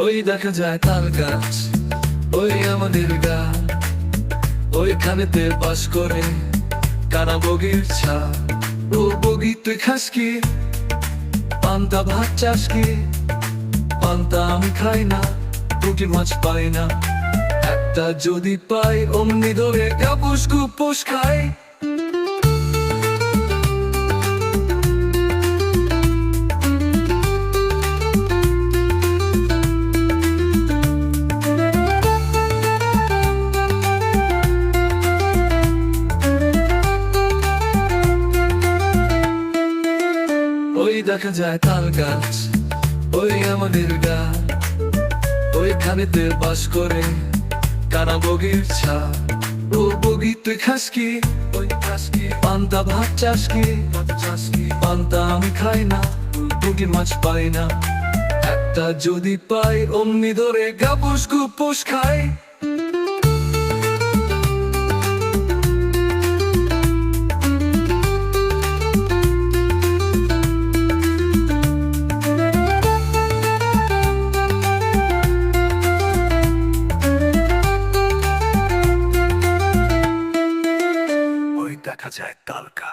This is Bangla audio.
ওই দেখা যায় তাল গাছ, ওই আমাদের গান, ওইখানেতে বাস করে কানা বগির ছা। ও বগি তুই খাস কি, পান্তা ভাত চাস কি? পান্তা আমি খাই না, পুঁটি মাছ পাই না, একটা যদি পাই অমনি ধরে কাপুস কুপুস খাই। ওই দেখা যায় তাল গাছ, ওই আমাদের গান, ওইখানেতে বাস করে কানা বগির ছা। ও বগি তুই খাস কি, ওই খাস কি? পান্তা ভাত চাস কি, পান্তা আমি খাই না, পুঁটি মাছ পাই না, একটা যদি পাই অমনি ধরে গাপুস গুপুস খাই। দেখা যায় তাল গাছ।